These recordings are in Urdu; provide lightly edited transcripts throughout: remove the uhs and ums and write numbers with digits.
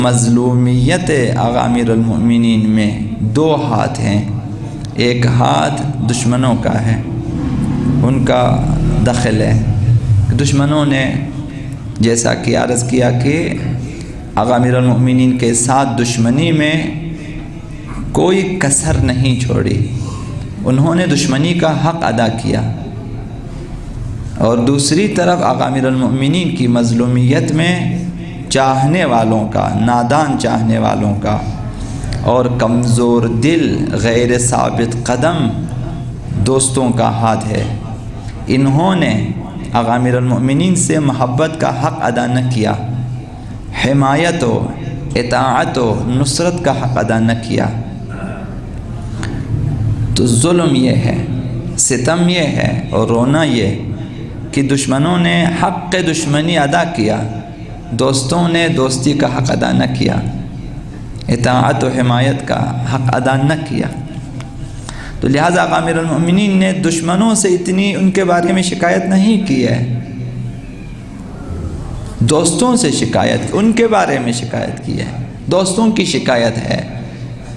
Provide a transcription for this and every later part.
مظلومیت آقا امیر المؤمنین میں دو ہاتھ ہیں، ایک ہاتھ دشمنوں کا ہے، ان کا دخل ہے۔ دشمنوں نے جیسا کہ عرض کیا کہ آقا امیر المؤمنین کے ساتھ دشمنی میں کوئی کسر نہیں چھوڑی، انہوں نے دشمنی کا حق ادا کیا، اور دوسری طرف آقا امیر المؤمنین کی مظلومیت میں چاہنے والوں کا، نادان چاہنے والوں کا اور کمزور دل غیر ثابت قدم دوستوں کا ہاتھ ہے۔ انہوں نے آقا امیر المؤمنین سے محبت کا حق ادا نہ کیا، حمایت و اطاعت و نصرت کا حق ادا نہ کیا۔ تو ظلم یہ ہے، ستم یہ ہے اور رونا یہ کہ دشمنوں نے حق دشمنی ادا کیا، دوستوں نے دوستی کا حق ادا نہ کیا، اطاعت و حمایت کا حق ادا نہ کیا۔ تو لہٰذا آقا امیر المؤمنین نے دشمنوں سے اتنی ان کے بارے میں شکایت نہیں کی ہے، دوستوں سے شکایت، ان کے بارے میں شکایت کی ہے، دوستوں کی شکایت ہے۔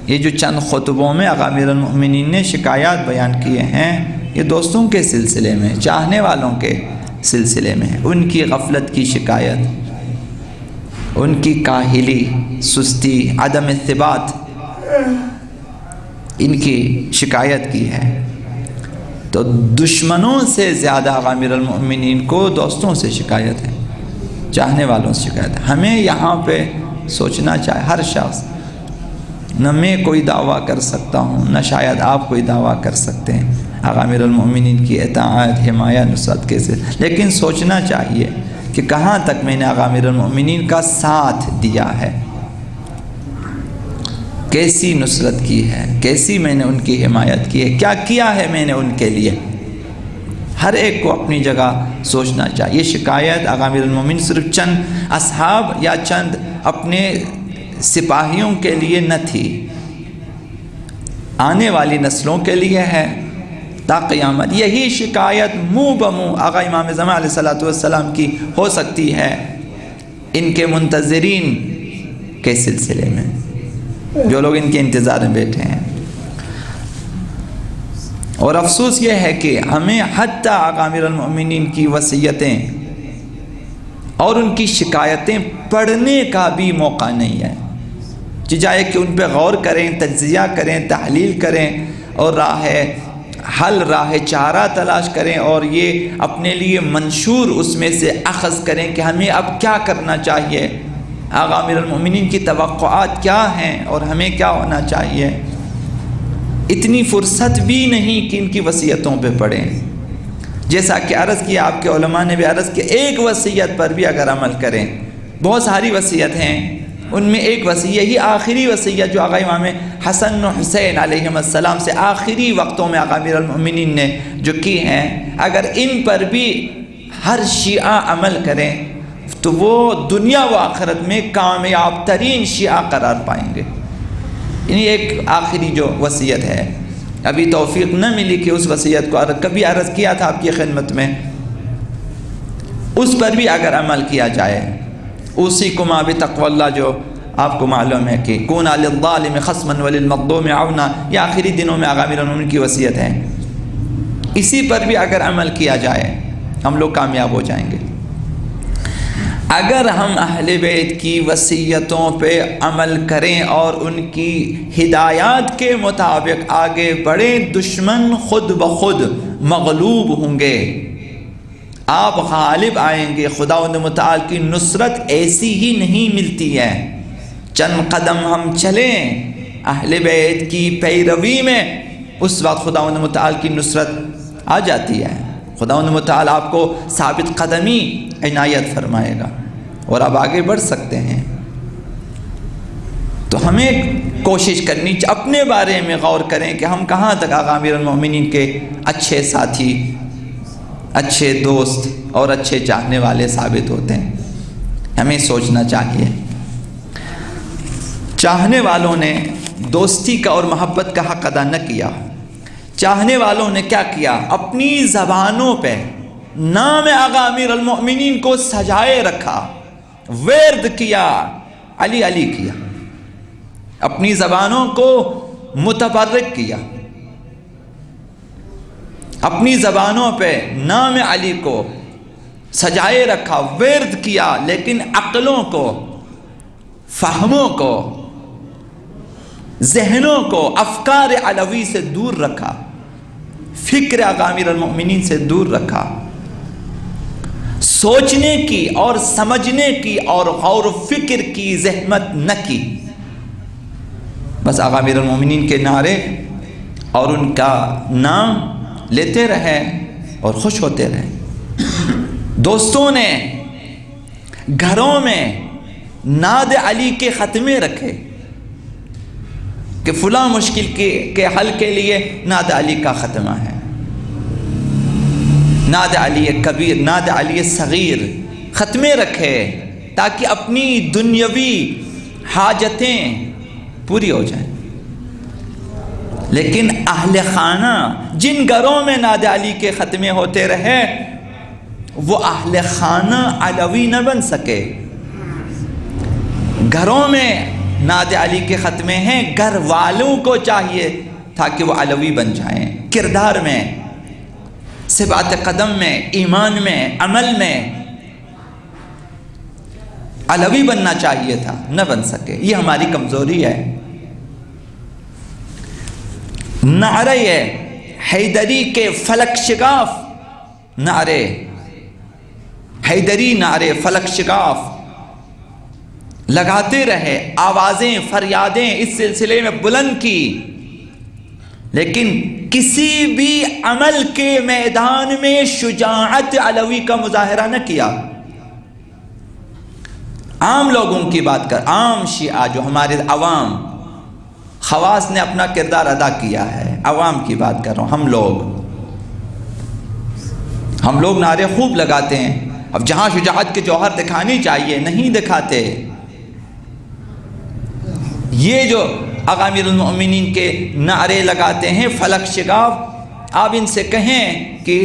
یہ جو چند خطبوں میں آقا امیر المؤمنین نے شکایات بیان کیے ہیں، یہ دوستوں کے سلسلے میں، چاہنے والوں کے سلسلے میں، ان کی غفلت کی شکایت، ان کی کاہلی، سستی، عدم ثبات، ان کی شکایت کی ہے۔ تو دشمنوں سے زیادہ آقا امیر المؤمنین کو دوستوں سے شکایت ہے، چاہنے والوں سے شکایت ہے۔ ہمیں یہاں پہ سوچنا چاہے ہر شخص، نہ میں کوئی دعویٰ کر سکتا ہوں، نہ شاید آپ کوئی دعویٰ کر سکتے ہیں آقا امیر المؤمنین کی اطاعت، حمایت، نصرت کے سے، لیکن سوچنا چاہیے کہ کہاں تک میں نے آقا امیر المؤمنین کا ساتھ دیا ہے، کیسی نصرت کی ہے، کیسی میں نے ان کی حمایت کی ہے، کیا کیا ہے میں نے ان کے لیے۔ ہر ایک کو اپنی جگہ سوچنا چاہیے۔ یہ شکایت آقا امیر المؤمنین صرف چند اصحاب یا چند اپنے سپاہیوں کے لیے نہ تھی، آنے والی نسلوں کے لیے ہے تا قیامت۔ یہی شکایت منہ بمنہ آقا امام زمان علیہ السلام کی ہو سکتی ہے ان کے منتظرین کے سلسلے میں، جو لوگ ان کے انتظار میں بیٹھے ہیں۔ اور افسوس یہ ہے کہ ہمیں حتیٰ آقا امیر المؤمنین کی وصیتیں اور ان کی شکایتیں پڑھنے کا بھی موقع نہیں ہے، چاہے کہ ان پہ غور کریں، تجزیہ کریں، تحلیل کریں اور راہ حل، راہ چارہ تلاش کریں، اور یہ اپنے لیے منشور اس میں سے اخذ کریں کہ ہمیں اب کیا کرنا چاہیے، آقا امیر المؤمنین کی توقعات کیا ہیں اور ہمیں کیا ہونا چاہیے۔ اتنی فرصت بھی نہیں کہ ان کی وصیتوں پہ پڑھیں۔ جیسا کہ عرض کیا، آپ کے علماء نے بھی عرض کیا، ایک وصیت پر بھی اگر عمل کریں، بہت ساری وصیت ہیں، ان میں ایک وصیت، یہی آخری وصیت جو آقا امام حسن و حسین علیہم السلام سے آخری وقتوں میں آقا امیر المؤمنین نے جو کی ہیں، اگر ان پر بھی ہر شیعہ عمل کریں تو وہ دنیا و آخرت میں کامیاب ترین شیعہ قرار پائیں گے۔ یعنی ایک آخری جو وصیت ہے، ابھی توفیق نہ ملی کہ اس وصیت کو کبھی عرض کیا تھا آپ کی خدمت میں، اس پر بھی اگر عمل کیا جائے، اوصیکما بتقوی اللہ، جو آپ کو معلوم ہے کہ کونا للظالم خصما وللمظلوم عونا، یہ آخری دنوں میں آقا امیر المؤمنین کی وصیت ہے، اسی پر بھی اگر عمل کیا جائے ہم لوگ کامیاب ہو جائیں گے۔ اگر ہم اہل بیت کی وصیتوں پہ عمل کریں اور ان کی ہدایات کے مطابق آگے بڑھیں، دشمن خود بخود مغلوب ہوں گے، آپ غالب آئیں گے۔ خداوند متعال کی نصرت ایسی ہی نہیں ملتی ہے، چند قدم ہم چلیں اہل بیت کی پیروی میں، اس وقت خداوند متعال کی نصرت آ جاتی ہے، خداوند متعال آپ کو ثابت قدمی عنایت فرمائے گا اور آپ آگے بڑھ سکتے ہیں۔ تو ہمیں کوشش کرنی چاہیے، اپنے بارے میں غور کریں کہ ہم کہاں تک آقا امیر المؤمنین کے اچھے ساتھی، اچھے دوست اور اچھے چاہنے والے ثابت ہوتے ہیں، ہمیں سوچنا چاہیے۔ چاہنے والوں نے دوستی کا اور محبت کا حق ادا نہ کیا، چاہنے والوں نے کیا کیا، اپنی زبانوں پہ نام آقا امیر المؤمنین کو سجائے رکھا، ورد کیا، علی علی کیا، اپنی زبانوں کو متبرک کیا، اپنی زبانوں پہ نام علی کو سجائے رکھا، ورد کیا، لیکن عقلوں کو، فہموں کو، ذہنوں کو افکار علوی سے دور رکھا، فکر آقا امیر المؤمنین سے دور رکھا، سوچنے کی اور سمجھنے کی اور غور و فکر کی زحمت نہ کی، بس آقا امیر المؤمنین کے نعرے اور ان کا نام لیتے رہے اور خوش ہوتے رہے۔ دوستوں نے گھروں میں نعت علی کے ختمے رکھے کہ فلاں مشکل کے حل کے لیے نعت علی کا ختمہ ہے، نعت علی کبیر، نعت علی صغیر، ختمے رکھے تاکہ اپنی دنیاوی حاجتیں پوری ہو جائیں۔ لیکن اہل خانہ جن گھروں میں نعت علی کے ختمے ہوتے رہے وہ اہل خانہ علوی نہ بن سکے۔ گھروں میں نعت علی کے ختمے ہیں، گھر والوں کو چاہیے تھا کہ وہ علوی بن جائیں، کردار میں، ثبات قدم میں، ایمان میں، عمل میں علوی بننا چاہیے تھا، نہ بن سکے، یہ ہماری کمزوری ہے۔ نعرہ حیدری کے فلک شگاف نعرے، حیدری نعرے فلک شگاف لگاتے رہے، آوازیں فریادیں اس سلسلے میں بلند کی، لیکن کسی بھی عمل کے میدان میں شجاعت علوی کا مظاہرہ نہ کیا۔ عام لوگوں کی بات کر، عام شیعہ جو ہمارے عوام، خواص نے اپنا کردار ادا کیا ہے، عوام کی بات کر رہا ہوں۔ ہم لوگ نعرے خوب لگاتے ہیں، اب جہاں شجاعت کے جوہر دکھانی چاہیے نہیں دکھاتے۔ یہ جو آقا امیر المؤمنین کے نعرے لگاتے ہیں فلک شگاف، آپ ان سے کہیں کہ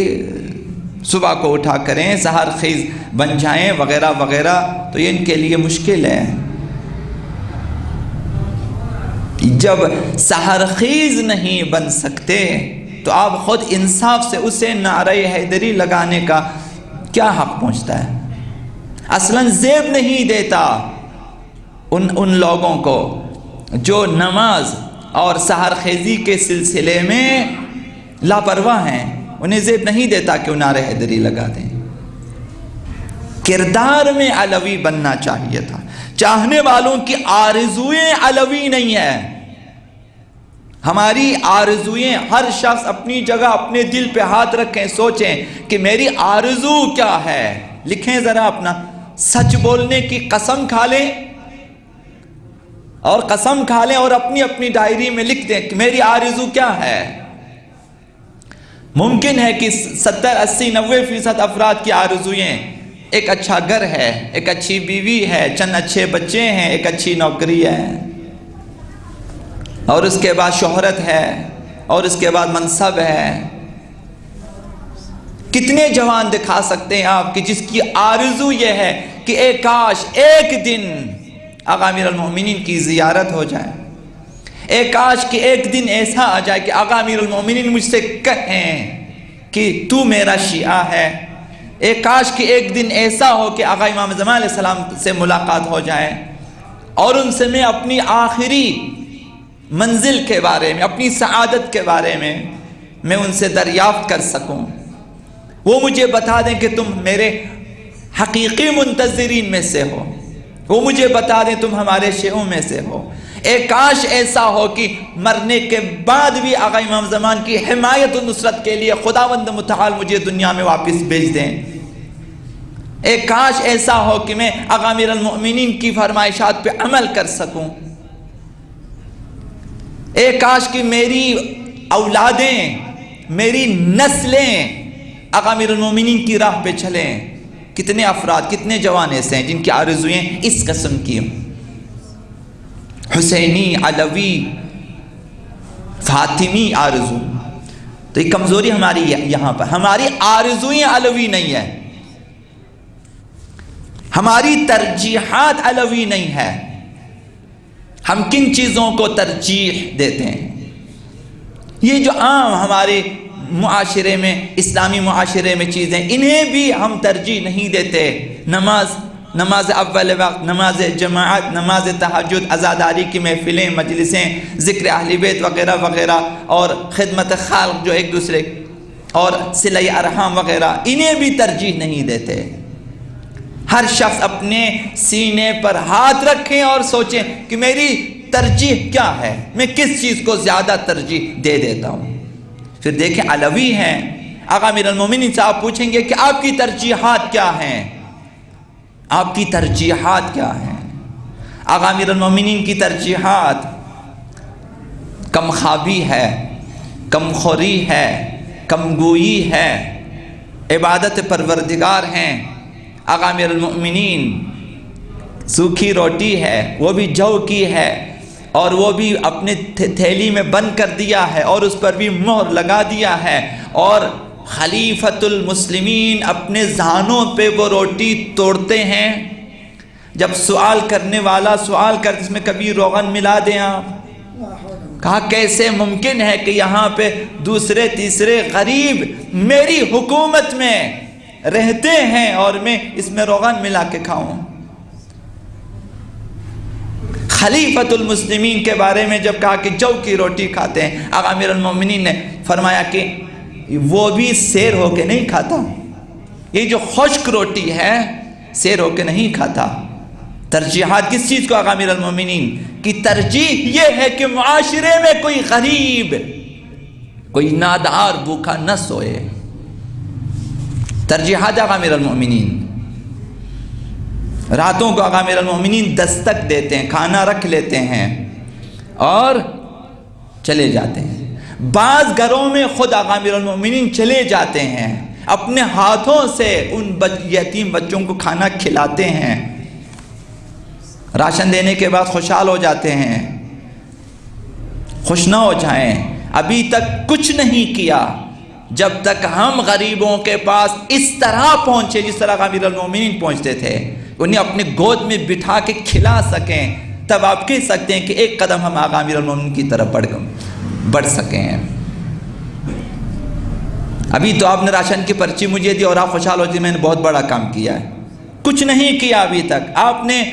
صبح کو اٹھا کریں، سحر خیز بن جائیں وغیرہ وغیرہ، تو یہ ان کے لیے مشکل ہے۔ جب سحر خیز نہیں بن سکتے تو آپ خود انصاف سے اسے نعرہ حیدری لگانے کا کیا حق پہنچتا ہے؟ اصلاً زیب نہیں دیتا ان لوگوں کو جو نماز اور سحر خیزی کے سلسلے میں لاپرواہ ہیں، انہیں زیب نہیں دیتا کہ وہ نعرہ حیدری لگا دیں۔ کردار میں علوی بننا چاہیے تھا۔ چاہنے والوں کی آرزوئیں علوی نہیں ہیں، ہماری آرزوئیں، ہر شخص اپنی جگہ اپنے دل پہ ہاتھ رکھیں، سوچیں کہ میری آرزو کیا ہے، لکھیں ذرا اپنا، سچ بولنے کی قسم کھا لیں اور قسم کھا لیں اور اپنی اپنی ڈائری میں لکھ دیں کہ میری آرزو کیا ہے۔ ممکن ہے کہ 70-80-90% افراد کی آرزوئیں ایک اچھا گھر ہے، ایک اچھی بیوی ہے، چند اچھے بچے ہیں، ایک اچھی نوکری ہے، اور اس کے بعد شہرت ہے، اور اس کے بعد منصب ہے۔ کتنے جوان دکھا سکتے ہیں آپ کہ جس کی آرزو یہ ہے کہ ایک کاش ایک دن آقا امیر المؤمنین کی زیارت ہو جائے، ایک کاش کہ ایک دن ایسا آ جائے کہ آقا امیر المؤمنین مجھ سے کہیں کہ تو میرا شیعہ ہے، ایک کاش کہ ایک دن ایسا ہو کہ آقا امام زمان علیہ السلام سے ملاقات ہو جائے اور ان سے میں اپنی آخری منزل کے بارے میں، اپنی سعادت کے بارے میں ان سے دریافت کر سکوں، وہ مجھے بتا دیں کہ تم میرے حقیقی منتظرین میں سے ہو، وہ مجھے بتا دیں تم ہمارے شیعوں میں سے ہو۔ ایک کاش ایسا ہو کہ مرنے کے بعد بھی آقا امام زمان کی حمایت و نصرت کے لیے خداوند متعال مجھے دنیا میں واپس بھیج دیں۔ ایک کاش ایسا ہو کہ میں آقا امیر المؤمنین کی فرمائشات پہ عمل کر سکوں۔ ایک کاش کہ میری اولادیں، میری نسلیں آقا امیر المؤمنین کی راہ پہ چلیں۔ کتنے افراد، کتنے جوان ایسے ہیں جن کی آرزوئیں اس قسم کی ہوں، حسینی، علوی، فاطمی آرزو۔ تو یہ کمزوری ہماری یہاں پر، ہماری آرزوئیں علوی نہیں ہے، ہماری ترجیحات علوی نہیں ہے، ہم کن چیزوں کو ترجیح دیتے ہیں؟ یہ جو عام ہمارے معاشرے میں، اسلامی معاشرے میں چیزیں، انہیں بھی ہم ترجیح نہیں دیتے۔ نماز اول وقت، نماز جماعت، نماز تہجد، عزاداری کی محفلیں، مجلسیں، ذکر اہل بیت وغیرہ وغیرہ، اور خدمت خالق جو ایک دوسرے، اور صلہ ارحام وغیرہ، انہیں بھی ترجیح نہیں دیتے۔ ہر شخص اپنے سینے پر ہاتھ رکھیں اور سوچیں کہ میری ترجیح کیا ہے، میں کس چیز کو زیادہ ترجیح دے دیتا ہوں۔ پھر دیکھیں علوی ہیں، آقا امیر المومنین صاحب پوچھیں گے کہ آپ کی ترجیحات کیا ہیں؟ آپ کی ترجیحات کیا ہیں؟ آقا امیر المومنین کی ترجیحات کم خوابی ہے، کم خوری ہے، کم گوئی ہے، عبادت پروردگار ہیں۔ آقا امیر المؤمنین سوکھی روٹی ہے، وہ بھی جو کی ہے، اور وہ بھی اپنے تھیلی میں بند کر دیا ہے، اور اس پر بھی مہر لگا دیا ہے، اور خلیفۃ المسلمین اپنے ذہنوں پہ وہ روٹی توڑتے ہیں۔ جب سوال کرنے والا سوال کرتے اس میں کبھی روغن ملا دیں آپ؟ کہا کیسے ممکن ہے کہ یہاں پہ دوسرے تیسرے غریب میری حکومت میں رہتے ہیں اور میں اس میں روغن ملا کے کھاؤں؟ خلیفۃ المسلمین کے بارے میں جب کہا کہ جو کی روٹی کھاتے ہیں، آقا امیر المومنین نے فرمایا کہ وہ بھی سیر ہو کے نہیں کھاتا، یہ جو خشک روٹی ہے سیر ہو کے نہیں کھاتا۔ ترجیحات کس چیز کو؟ آقا امیر المومنین کی ترجیح یہ ہے کہ معاشرے میں کوئی غریب، کوئی نادار بھوکا نہ سوئے۔ ترجیحات آقا امیر المومنین۔ راتوں کو آقا امیر المومنین دستک دیتے ہیں، کھانا رکھ لیتے ہیں اور چلے جاتے ہیں۔ بعض گھروں میں خود آقا امیر المومنین چلے جاتے ہیں، اپنے ہاتھوں سے ان یتیم بچوں کو کھانا کھلاتے ہیں، راشن دینے کے بعد خوشحال ہو جاتے ہیں۔ خوش نہ ہو جائیں، ابھی تک کچھ نہیں کیا، جب تک ہم غریبوں کے پاس اس طرح پہنچے جس طرح امیر المومنین پہنچتے تھے، انہیں اپنے گود میں بٹھا کے کھلا سکیں، تب آپ کہہ سکتے ہیں کہ ایک قدم ہم آقا امیر المومنین کی طرف بڑھ سکیں ہیں۔ ابھی تو آپ نے راشن کی پرچی مجھے دی اور آپ خوشحال ہوتی میں نے بہت بڑا کام کیا ہے، کچھ نہیں کیا ابھی تک، آپ نے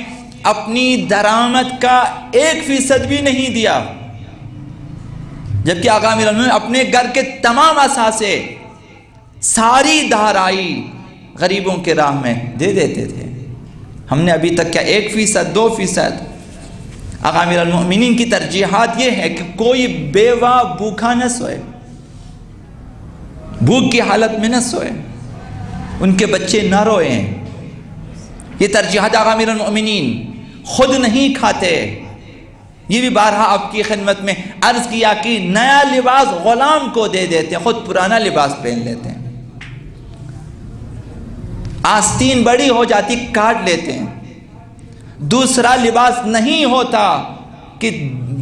اپنی درآمد کا 1% بھی نہیں دیا، جبکہ آقا امیر المومنین اپنے گھر کے تمام اثاثے، ساری دہرائی غریبوں کے راہ میں دے دیتے تھے۔ ہم نے ابھی تک کیا 1%، 2%؟ آقا امیر المؤمنین کی ترجیحات یہ ہے کہ کوئی بیوہ بھوکا نہ سوئے، بھوک کی حالت میں نہ سوئے، ان کے بچے نہ روئیں۔ یہ ترجیحات آقا امیر المؤمنین خود نہیں کھاتے۔ یہ بھی بارہا آپ کی خدمت میں عرض کیا کہ نیا لباس غلام کو دے دیتے ہیں، خود پرانا لباس پہن لیتے ہیں۔ آستین بڑی ہو جاتی کاٹ لیتے ہیں، دوسرا لباس نہیں ہوتا کہ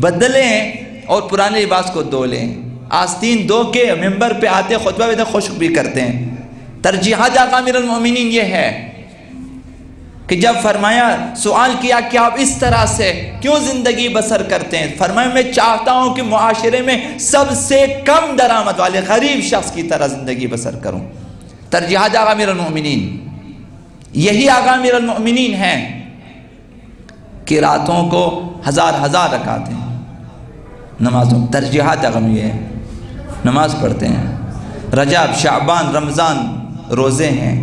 بدلیں اور پرانے لباس کو دھو لیں، آستین دو کے ممبر پہ آتے خطبہ میں خشک بھی کرتے ہیں۔ ترجیحات آقا امیر المؤمنین یہ ہے کہ جب فرمایا، سوال کیا کہ آپ اس طرح سے کیوں زندگی بسر کرتے ہیں؟ فرمایا میں چاہتا ہوں کہ معاشرے میں سب سے کم درآمد والے غریب شخص کی طرح زندگی بسر کروں۔ ترجیحات آقا امیر المؤمنین یہی آقا امیر المؤمنین ہیں کہ راتوں کو ہزار رکعت ہیں نمازوں۔ ترجیحات آقا یہ ہے، نماز پڑھتے ہیں، رجب، شعبان، رمضان روزے ہیں،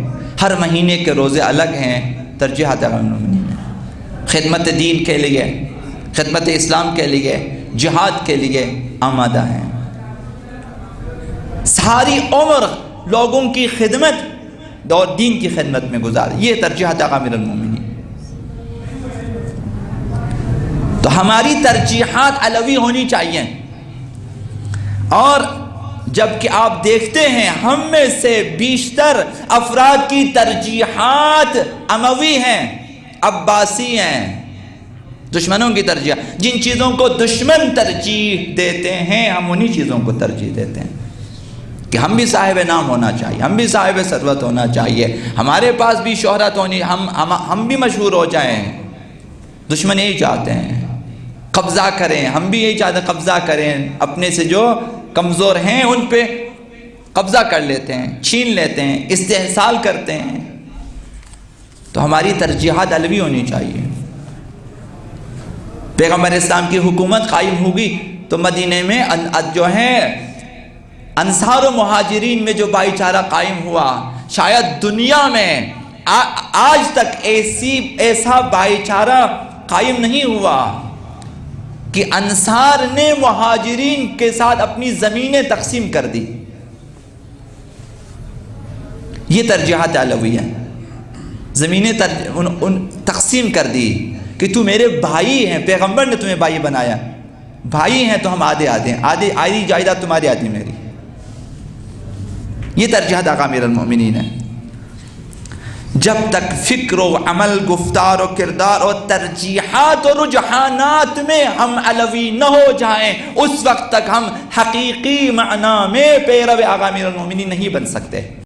ہر مہینے کے روزے الگ ہیں۔ ترجیحات آقا امیر المؤمنین ہیں، خدمت دین کے لیے، خدمت اسلام کے لیے، جہاد کے لیے آمادہ ہیں، ساری عمر لوگوں کی خدمت اور دین کی خدمت میں گزار۔ یہ ترجیحات آقا امیر المؤمنین۔ تو ہماری ترجیحات علوی ہونی چاہیے، اور جبکہ آپ دیکھتے ہیں ہم میں سے بیشتر افراد کی ترجیحات اموی ہیں، عباسی ہیں، دشمنوں کی ترجیح۔ جن چیزوں کو دشمن ترجیح دیتے ہیں ہم انہی چیزوں کو ترجیح دیتے ہیں کہ ہم بھی صاحب نام ہونا چاہیے، ہم بھی صاحب ثروت ہونا چاہیے، ہمارے پاس بھی شہرت ہونی، ہم بھی مشہور ہو جائیں۔ دشمن یہی چاہتے ہیں قبضہ کریں، ہم بھی یہی چاہتے ہیں قبضہ کریں، اپنے سے جو کمزور ہیں ان پہ قبضہ کر لیتے ہیں، چھین لیتے ہیں، استحصال کرتے ہیں۔ تو ہماری ترجیحات علوی ہونی چاہیے۔ پیغمبر اسلام کی حکومت قائم ہوگی تو مدینے میں جو ہے انصار و مہاجرین میں جو بھائی چارہ قائم ہوا، شاید دنیا میں آج تک ایسا بھائی چارہ قائم نہیں ہوا کہ انصار نے مہاجرین کے ساتھ اپنی زمینیں تقسیم کر دی۔ یہ ترجیحات علوی ہیں، زمینیں تقسیم کر دی کہ تو میرے بھائی ہیں، پیغمبر نے تمہیں بھائی بنایا، بھائی ہیں تو ہم آدھے ہیں، آدھی جائیداد تمہاری آدھی میری۔ یہ ترجیحات آقا امیر المومنین ہے۔ جب تک فکر و عمل، گفتار و کردار اور ترجیحات و رجحانات میں ہم علوی نہ ہو جائیں، اس وقت تک ہم حقیقی معنی میں پیرو آقا امیر المومنین نہیں بن سکتے۔